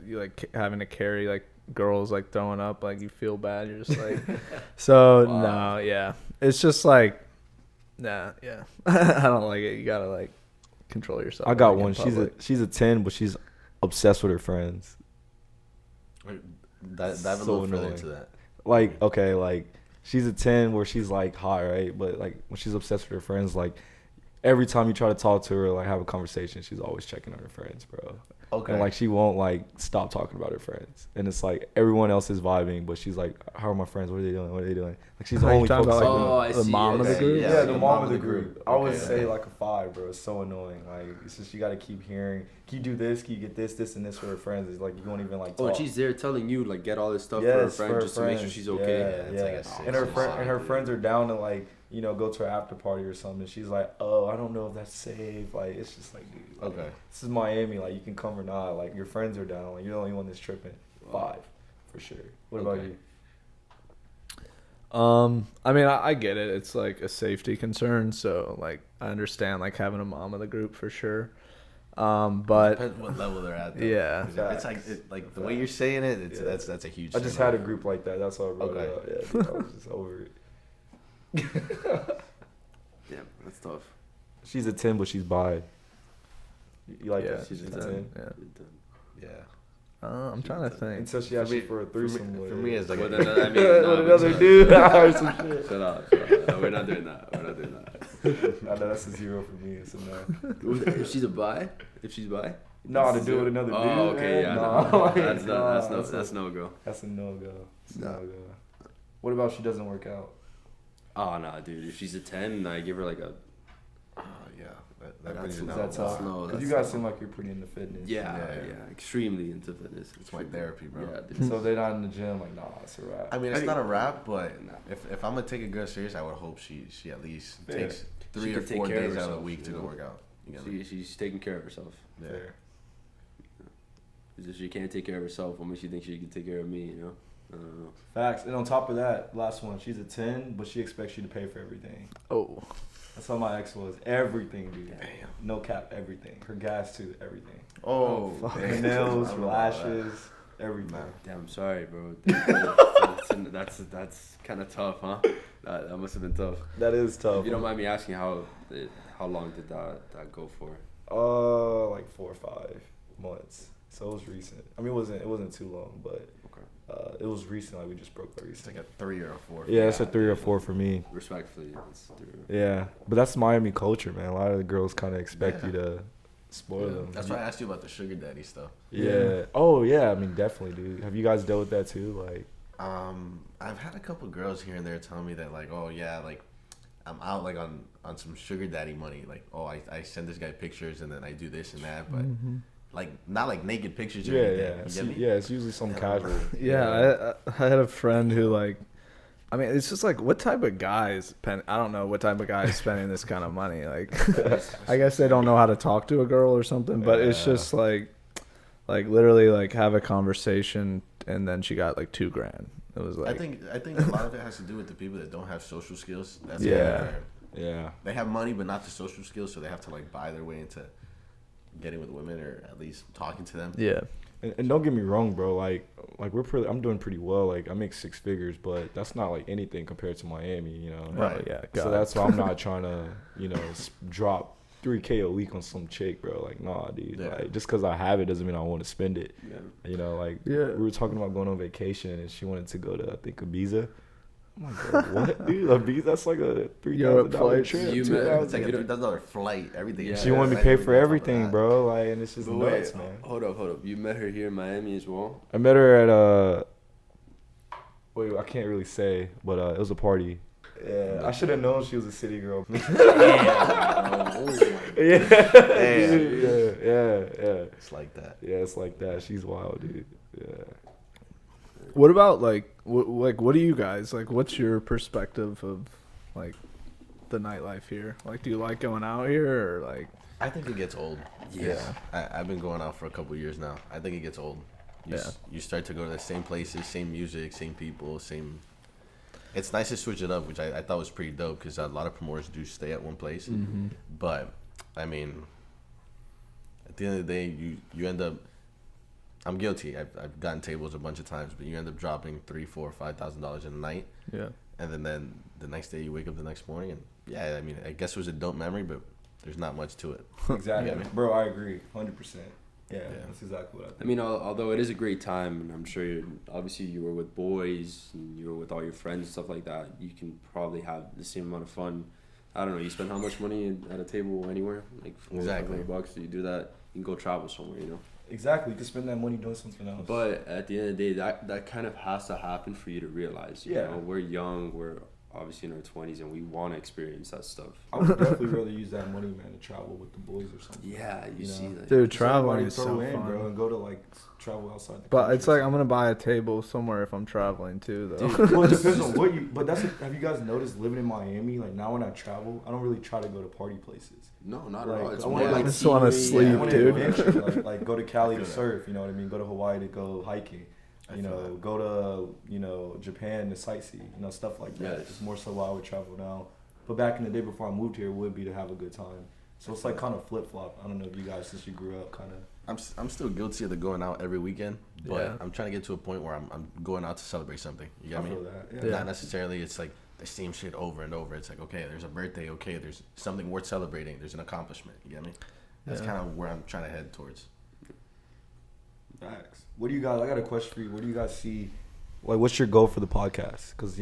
you like having to carry like girls like throwing up, like you feel bad. You're just like, so Wow. no, yeah. It's just like, nah, yeah. I don't like it. You gotta like control yourself. I got like, in one. public. She's a 10, but she's obsessed with her friends. Dive a So little further annoying. into that. Like, okay, like she's a 10 where she's like hot, right? But like when she's obsessed with her friends, like every time you try to talk to her, like have a conversation, she's always checking on her friends, bro. Okay. And like she won't like stop talking about her friends. And it's like everyone else is vibing, but she's like, how are my friends? What are they doing? What are they doing? Like she's Are you only talking focused about, on like, I the see mom it. of the group? yeah, like the a mom of the group. I would Okay. say like a 5, bro. It's so annoying. Like it's just you got to keep hearing. Can you do this? Can you get this, and this for her friends? It's like you won't even like. Oh, talk. she's there telling you like get all this stuff for her Yes, friend just to make sure she's okay. Yeah, It's yeah. like a 6 and her or friend and her 7. friends are down to like go to her after party or something. She's like, oh, I don't know if that's safe. Like it's just like, dude. Like, Okay. this is Miami. Like you can come or not. Like your friends are down. Like you're the only one that's tripping. 5, for sure. What about Okay. you? I mean, I get it. It's like a safety concern, so like I understand like having a mom of the group for sure. But depends what level they're at. Though. Yeah. If it's like the way you're saying it, that's a huge. I just had a group like that. That's why I brought it up. Yeah, dude, I was just over it. Yeah, that's tough. She's a 10, but she's bi. You like Yeah, that? She's a 10. Yeah. I'm trying to think. Until she asked you for a threesome. For me, it's like With a, another, I mean, with another dude. Or some shit. Shut up. No, we're not doing that. I know that's a 0 for me. It's a no. If she's a bi? If she's bi? No, to do it with another dude. Oh, okay, yeah. No. That's no go. That's a no go. It's a no go. What about if she doesn't work out? Oh, nah, dude. If she's a 10, I give her like a... yeah. That's brings it that's down. tough. No, Because you that's guys seem like you're pretty into fitness. Yeah, extremely into fitness. It's my therapy, bro. Yeah, dude. So they're not in the gym, like, nah, it's a wrap. I mean, it's not a wrap, but if I'm gonna take a girl serious, I would hope she at least Fair. takes She 3 or can take 4 care of days out of the herself, week to you go know? work out. You get me? She's taking care of herself. Yeah. Fair. Because if she can't take care of herself, what makes you think she can take care of me, you know? I don't know. Facts. And on top of that, last one, she's a 10, but she expects you to pay for everything. Oh. That's how my ex was. Everything, dude. Damn. No cap, everything. Her gas too, everything. Oh, Her nails, her lashes, everything. Damn, I'm sorry, bro. That's kind of tough, huh? That must have been tough. That is tough. If you don't mind me asking, how long did that go for? Like 4 or 5 months. So it was recent. I mean, it wasn't too long, but it was recent. Like we just broke up it's recently. like a 3 or a 4. Yeah, it's a 3 or 4 for me. Respectfully, that's Yeah, but that's Miami culture, man. A lot of the girls kind of expect you to spoil them. That's why I asked you about the sugar daddy stuff. Yeah. Oh yeah. I mean, definitely, dude. Have you guys dealt with that too? Like. I've had a couple girls here and there tell me that like, oh yeah, like I'm out like on some sugar daddy money. Like, oh, I send this guy pictures and then I do this and that, but like not like naked pictures. Or anything. You get me? It's usually some casual. Yeah, I had a friend who like, I mean, it's just like, what type of guy is I don't know what type of guy is spending this kind of money. Like, I guess they don't know how to talk to a girl or something, but it's just like literally like have a conversation and then she got like $2,000. It was like, I think a lot of it has to do with the people that don't have social skills. That's Yeah. They have money but not the social skills, so they have to like buy their way into getting with women or at least talking to them. yeah. And don't get me wrong, bro. Like I'm doing pretty well. Like I make 6 figures, but that's not like anything compared to Miami, you know. Right. Oh, yeah. So God. that's why I'm not trying to, drop $3K a week on some chick, bro. Like, nah, dude. Yeah. Like, just because I have it doesn't mean I want to spend it. Yeah. You know, like Yeah. we were talking about going on vacation, and she wanted to go to I think Ibiza. I'm like, bro, what, dude? Ibiza? That's like a $3,000 flights. trip. You It's like a You know- $3,000 flight, everything. Yeah. She wanted me to pay for everything, bro. Like, and it's just But nuts, wait, man. hold up. You met her here in Miami as well? I met her at wait, I can't really say, but it was a party. Yeah, I should have known she was a city girl. Yeah. It's like that. Yeah, it's like that. She's wild, dude. Yeah. What about like what do you guys like? What's your perspective of like the nightlife here? Like, do you like going out here or like? I think it gets old. Yeah. I've been going out for a couple of years now. I think it gets old. You start to go to the same places, same music, same people, same. It's nice to switch it up, which I thought was pretty dope because a lot of promoters do stay at one place. Mm-hmm. But I mean, at the end of the day, you end up. I'm guilty. I've gotten tables a bunch of times, but you end up dropping $3,000, $4,000, $5,000 in a night. Yeah. And then the next day you wake up the next morning and I mean, I guess it was a dope memory, but there's not much to it. Exactly. You get me? Bro, I agree. 100%. Yeah, Yeah. that's exactly what I think. I mean, although it is a great time, and I'm sure obviously you were with boys and you were with all your friends and stuff like that, you can probably have the same amount of fun. I don't know, you spend how much money at a table anywhere? Like Exactly. $400, you do that, you can go travel somewhere, you know? Exactly. You can spend that money doing something else. But at the end of the day, that kind of has to happen for you to realize, you know, we're young, we're obviously in our 20s, and we want to experience that stuff. I would definitely rather use that money, man, to travel with the boys or something. Yeah, you see that. Dude, Just traveling everybody is throw so in, fun. bro, and go to like travel outside the But country it's or like I'm gonna buy a table somewhere if I'm traveling too, though. Well, it depends on what you. But have you guys noticed living in Miami? Like now when I travel, I don't really try to go to party places. No, not Like, at all. It's I more wanna, like I just wanna scenery, sleep, I wanna dude. adventure, like go to Cali I to feel that. surf. You know what I mean? Go to Hawaii to go hiking. I You feel know, that. go to Japan to sightsee. You know, stuff like that. Yes. It's more so why I would travel now. But back in the day before I moved here, it would be to have a good time. So it's like kind of flip flop. I don't know if you guys, since you grew up, kind of. I'm still guilty of the going out every weekend, but Yeah. I'm trying to get to a point where I'm going out to celebrate something. You get I me? feel that. Yeah. Yeah. Not necessarily. It's like the same shit over and over. It's like, okay, there's a birthday. Okay, there's something worth celebrating. There's an accomplishment. You get me? That's Yeah. kind of where I'm trying to head towards. Facts. What do you guys? I got a question for you. What do you guys see? Like, what's your goal for the podcast? Because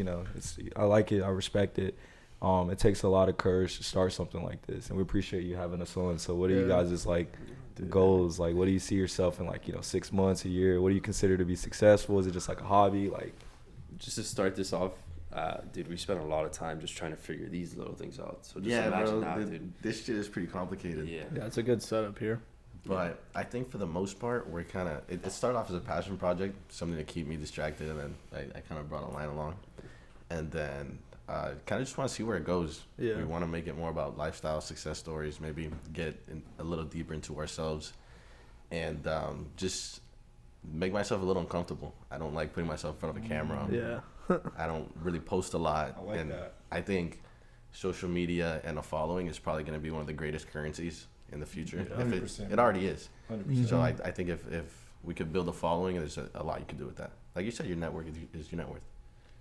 I like it. I respect it. It takes a lot of courage to start something like this, and we appreciate you having us on. So, what are you guys' goals? Like, what do you see yourself in 6 months, a year? What do you consider to be successful? Is it just like a hobby? Like, Just to start this off, dude, we spent a lot of time just trying to figure these little things out. So just Yeah, imagine bro. that, dude. This shit is pretty complicated. Yeah. Yeah, it's a good setup here. But I think for the most part, we're kind of it started off as a passion project, something to keep me distracted, and then I kind of brought a line along, and then kind of just want to see where it goes. Yeah. We want to make it more about lifestyle, success stories, maybe get a little deeper into ourselves, and just make myself a little uncomfortable. I don't like putting myself in front of a camera. Yeah. I don't really post a lot. I like and that. I think social media and a following is probably going to be one of the greatest currencies in the future. Yeah, If 100%. it already is. 100%. So I think if we could build a following, there's a lot you can do with that. Like you said, your network is your net worth.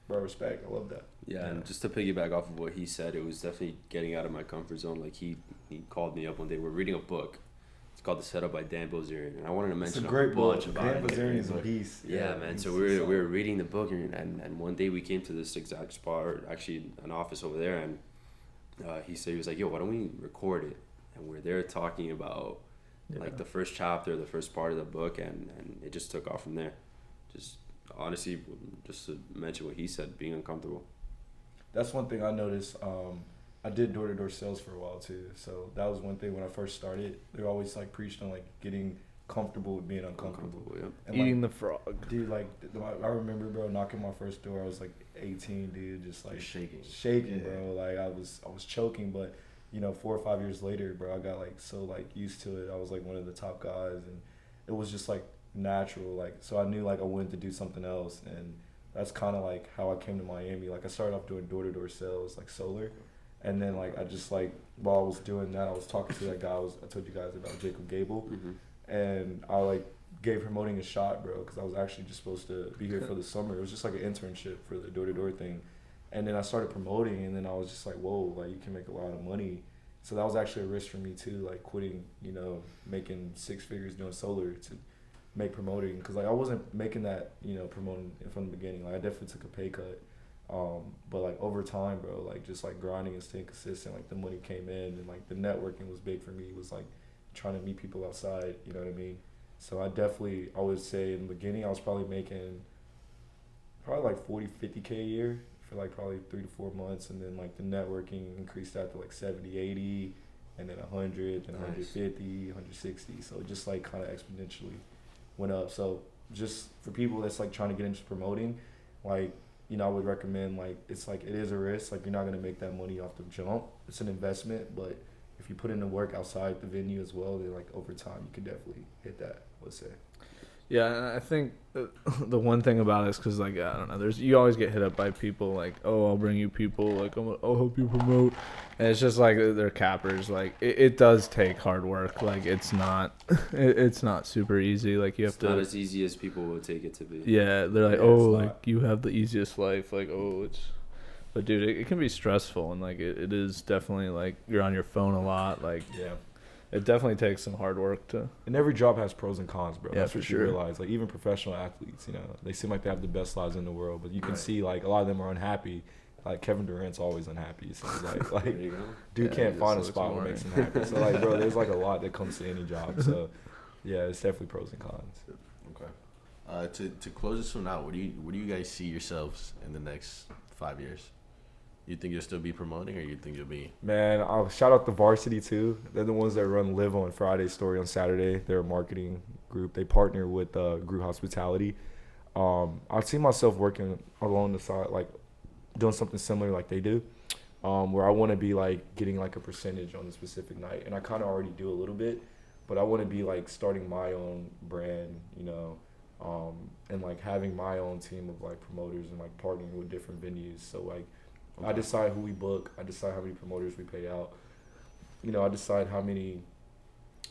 Bro, respect. I love that. Yeah, and just to piggyback off of what he said, it was definitely getting out of my comfort zone. Like he called me up one day. We're reading a book. It's called The Setup by Dan Bilzerian, and I wanted to It's a mention great book. bunch about Dan it. Bilzerian is a beast. Yeah, man. So we were reading the book, and one day we came to this exact spot, or actually an office over there, and he was like, "Yo, why don't we record it?" And we're there talking about like the first chapter, the first part of the book, and it just took off from there. Just honestly, just to mention what he said, being uncomfortable. That's one thing I noticed. I did door-to-door sales for a while too, so that was one thing when I first started. They always preached on getting comfortable with being uncomfortable. Yep. And, Eating the frog. dude, I remember, bro, knocking my first door. I was 18, dude, just You're shaking. shaking, Yeah. bro. I was choking, but 4 or 5 years later, bro, I got so used to it. I was one of the top guys, and it was just natural. So I knew I wanted to do something else, and that's kind of how I came to Miami. I started off doing door-to-door sales, solar, and then I just while I was doing that, I was talking to that guy I told you guys about, Jacob Gable, and I gave promoting a shot, bro, because I was actually just supposed to be here for the summer. It was just an internship for the door-to-door thing. And then I started promoting, and then I was just whoa, you can make a lot of money. So that was actually a risk for me too, quitting, making 6 figures doing solar to make promoting, because I wasn't making that, promoting from the beginning. I definitely took a pay cut, but over time, bro, just grinding and staying consistent, the money came in, and the networking was big for me. It was trying to meet people outside, you know what I mean? So I would say in the beginning I was probably making probably 40, 50K a year for probably 3 to 4 months, and then the networking increased that to 70, 80, and then 100, and 150, 160. So it just kind of exponentially went up. So just for people that's trying to get into promoting, I would recommend it's it is a risk. You're not gonna make that money off the jump. It's an investment, but if you put in the work outside the venue as well, then over time you can definitely hit that, let's say. Yeah, and I think the one thing about it is because, I don't know, you always get hit up by people oh, I'll bring you people, I'll help you promote. And it's just they're cappers. It does take hard work. It's not super easy. You have It's to. not as easy as people would take it to be. Yeah, they're Yeah, oh, it's not. you have the easiest life. Oh, it's. But dude, it can be stressful, and it is definitely you're on your phone a lot. Yeah. It definitely takes some hard work to. And every job has pros and cons, bro. Yeah, That's for what sure. you realize. Even professional athletes, they seem like they have the best lives in the world, but you can see a lot of them are unhappy. Kevin Durant's always unhappy. It seems There you go. dude Yeah, can't he find a just spot looks what makes him happy. So bro, there's a lot that comes to any job. So yeah, it's definitely pros and cons. Okay. To close this one out, where do you guys see yourselves in the next 5 years? You think you'll still be promoting, or you think you'll be? Man, I'll shout out the Varsity too. They're the ones that run LIV on Friday, Story on Saturday. They're a marketing group. They partner with Group Hospitality. I see myself working along the side, doing something similar like they do, where I want to be getting a percentage on the specific night, and I kind of already do a little bit, but I want to be starting my own brand, and having my own team of promoters and partnering with different venues. So I decide who we book. I decide how many promoters we pay out. I decide how many,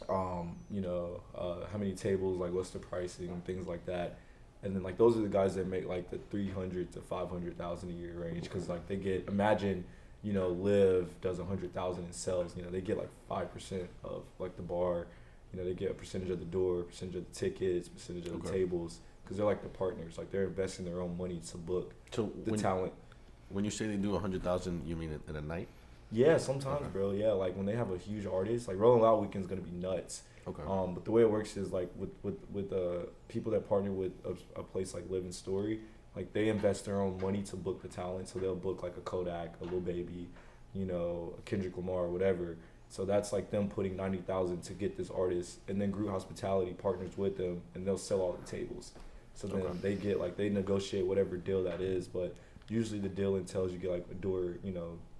how many tables, like what's the pricing, things like that. And then like those are the guys that make like the 300 to 500,000 a year range, because like they get, imagine, LIV does 100,000 in sales. They get like 5% of like the bar. They get a percentage of the door, percentage of the tickets, percentage of the tables, because they're like the partners. Like they're investing their own money to book the talent. When you say they do 100,000, you mean in a night? Yeah, sometimes, bro. Yeah, like when they have a huge artist, like Rolling Loud Weekend's gonna be nuts. Okay. But the way it works is like with people that partner with a place like Live and Story, like they invest their own money to book the talent. So they'll book like a Kodak, a Lil Baby, a Kendrick Lamar, or whatever. So that's like them putting 90,000 to get this artist, and then Groot Hospitality partners with them, and they'll sell all the tables. So then they get like, they negotiate whatever deal that is, but usually the deal entails you get like a door,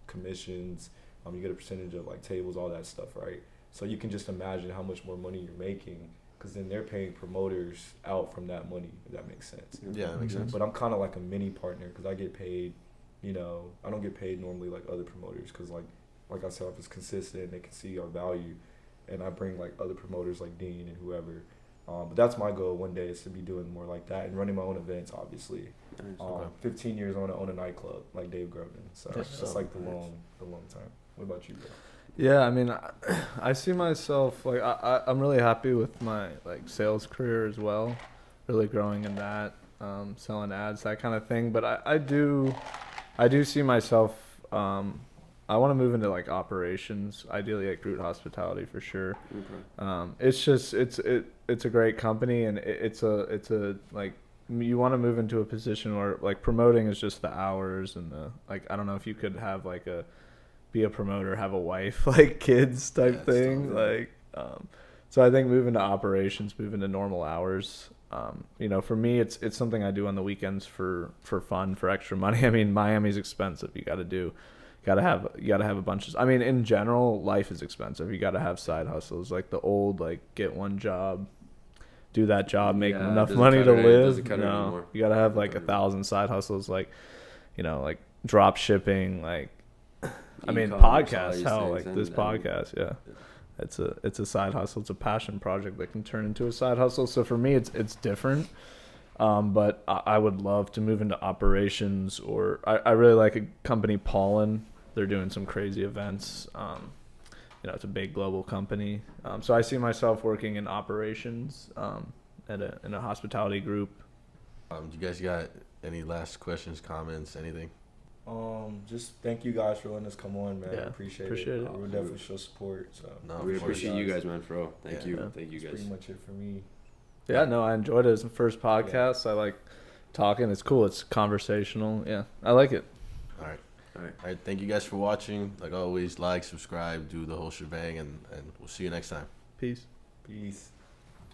commissions, you get a percentage of like tables, all that stuff, right? So you can just imagine how much more money you're making, because then they're paying promoters out from that money, if that makes sense. Yeah, that makes sense. But I'm kind of like a mini partner, because I get paid, I don't get paid normally like other promoters, because like I said, if it's consistent, they can see our value, and I bring like other promoters like Dean and whoever. But that's my goal one day, is to be doing more like that and running my own events, obviously. Okay. 15 years I want to own a nightclub like Dave Groban. So that's like the long time. What about you, bro? Yeah, I mean, I see myself, like, I'm really happy with my, like, sales career as well, really growing in that, selling ads, that kind of thing. But I do see myself, I want to move into, like, operations, ideally at Groot Hospitality for sure. Okay. It's just, it's a great company, and it's a like, you want to move into a position where, like, promoting is just the hours and the, like, I don't know if you could have, like, be a promoter, have a wife, like kids type thing. Like, so I think moving to operations, moving to normal hours, for me, it's something I do on the weekends for fun, for extra money. I mean, Miami's expensive. You got to have a bunch of, I mean, in general, life is expensive. You got to have side hustles, like the old, like get one job, do that job, make enough money to live. No, you got to have like 1,000 side hustles, like, like drop shipping, like, I mean, podcasts, hell, like this podcast, yeah. It's a side hustle. It's a passion project that can turn into a side hustle. So for me, it's different. But I would love to move into operations, or I really like a company, Pollen. They're doing some crazy events. It's a big global company. So I see myself working in operations in a hospitality group. Do you guys got any last questions, comments, anything? Just thank you guys for letting us come on, man. Yeah, appreciate it. We'll definitely show support. So we appreciate you guys, man, bro. Thank you That's guys. pretty much it for me. Yeah, no, I enjoyed it. It's the first podcast. I like talking. It's cool. It's conversational. Yeah, I like it. All right. Thank you guys for watching. Like always, like, subscribe, do the whole shebang, and we'll see you next time. Peace. Peace.